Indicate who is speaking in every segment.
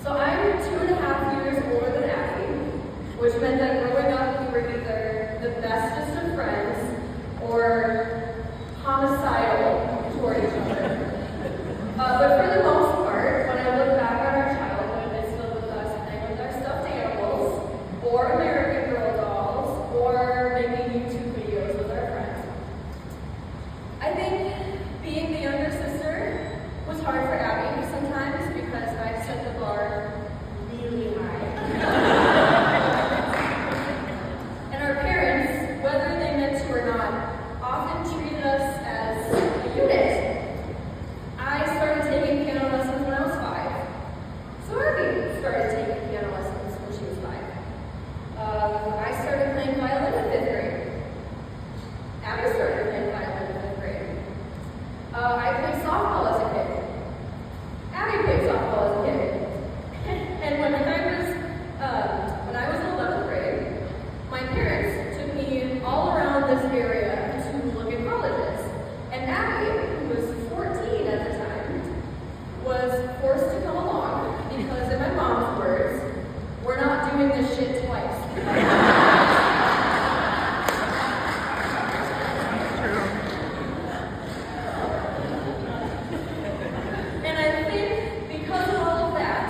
Speaker 1: So I'm 2.5 years older than Abby, which meant that growing up we were either the bestest of friends or homicidal toward each other. But for the most part, when I look back on our childhood, it's filled with us playing with our stuffed animals, or American Girl dolls, or making YouTube videos with our friends. I think being the younger sister was hard for Abby sometimes because I set the bar really high. And our parents, whether they meant to or not, often treated us as a unit. I started taking piano lessons when I was 5. So Abby started taking piano lessons when she was 5. I started playing violin in 5th grade. Abby started playing violin in 5th grade. I played softball as a kid. Abby played softball as a kid. And when I was in 11th grade, my parents took me all around this area to look at colleges. And Abby, who was 14 at the time, was forced to come along because, in my mom's words, we're not doing this shit twice. And I think because of all of that,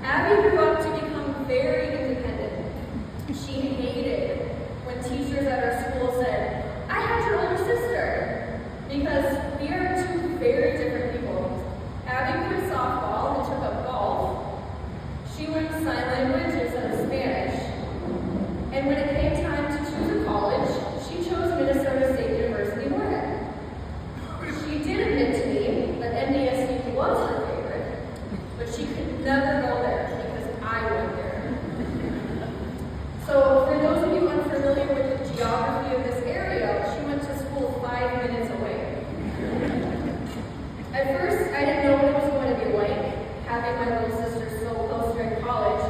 Speaker 1: Abby grew up to become very independent. She hated when teachers at our school said, "I had your older sister," because we are two very different people. Abby played softball and took up golf. She learned sign language instead of Spanish. And when it came time to choose a college, she chose Minnesota State University Morgan. She did admit to me that NDSU was her favorite, but she could never go there because I went there. So for those of you unfamiliar with the geography of this area, she went to school 5 minutes away. At first, I didn't know what it was going to be like having my little sister so close during college,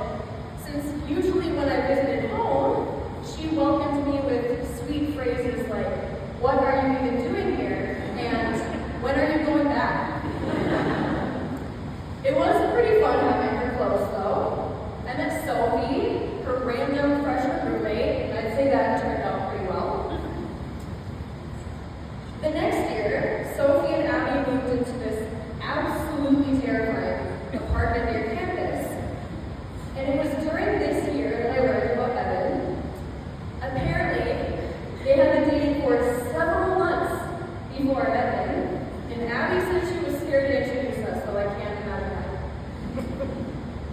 Speaker 1: since usually when I visited home, she welcomed me with sweet phrases like, "What are you even doing here?" and "When are you going back?" It was pretty fun having her close, though. I met Sophie, her random freshman roommate, and I'd say that turned out pretty well. The next year, Sophie and Abby moved into this absolutely terrifying apartment near campus. And it was during this year that I learned about Evan. Apparently, they had been dating for several months before I met him, and Abby said she was scared to introduce us, so I can't imagine that.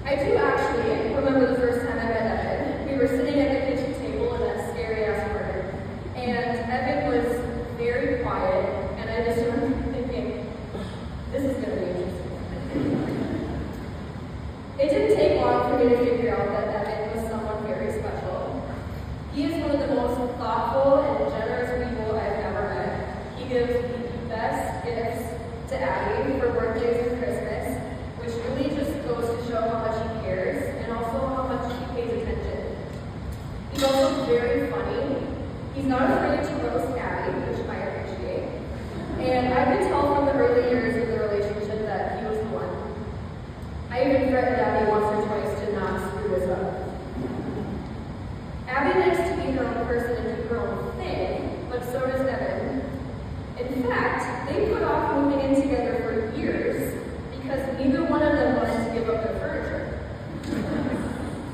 Speaker 1: I do actually remember the first time I met Evan. We were sitting at the kitchen table in that scary-ass apartment, and Evan was very quiet, and I just remember thinking, this is going to be interesting. It didn't take long for me to figure out that Evan was someone very special. He is one of the most thoughtful and generous people I've ever met. He gives the best gifts to Abby for birthdays and Christmas, which really just goes to show how much he cares and also how much he pays attention. He's also very funny. He's not afraid to roast Abby, which I appreciate. And I could tell from the early years of the relationship that he was the one. I even threatened Abby once or twice to not screw us up. Abby likes to be her own person and do her own thing, but so does Evan. In fact, they put off moving in together for years because neither one of them wanted to give up their furniture.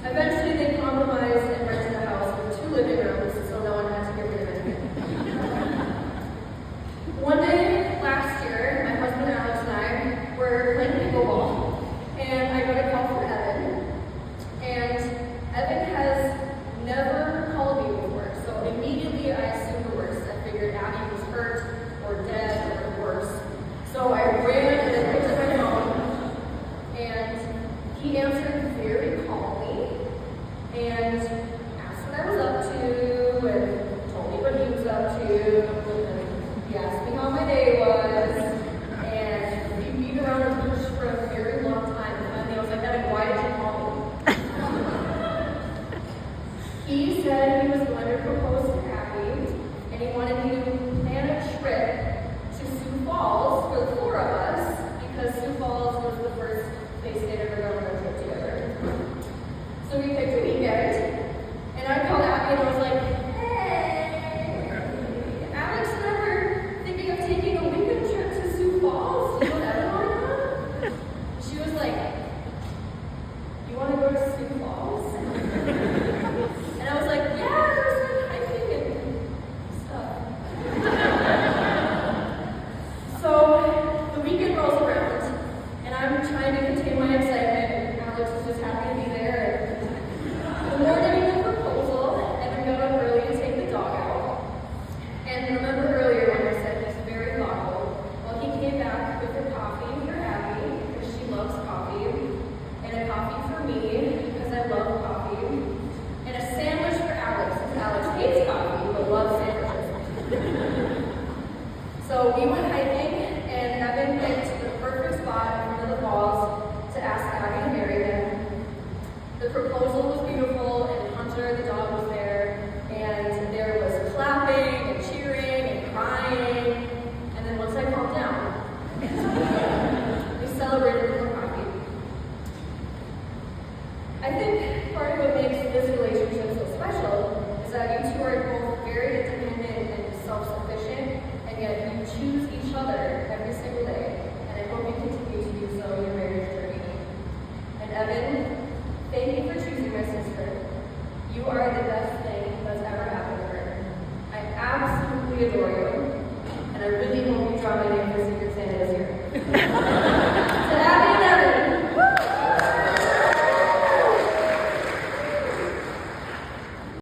Speaker 1: Eventually, they compromised and rented a house with 2 living rooms, so no one had to get rid of anything. One day last year, my husband Alex and I were playing pickleball, and I got a call from Evan. And Evan has never called me before, so immediately I assumed the worst. I figured Abby was hurt or dead or worse. So I ran and I picked up my phone, and he answered very calmly and asked what I was up to and told me what he was up to. And he asked me how my day was, and we beat around the bush for a very long time. And finally I was like, "Evan, why did you call me?" He said he was going to propose to Abby, and he wanted me to plan a trip to Sioux Falls for the 4 of us, because Sioux Falls was the first place they'd ever gone on a trip together. want to go to Sioux Falls?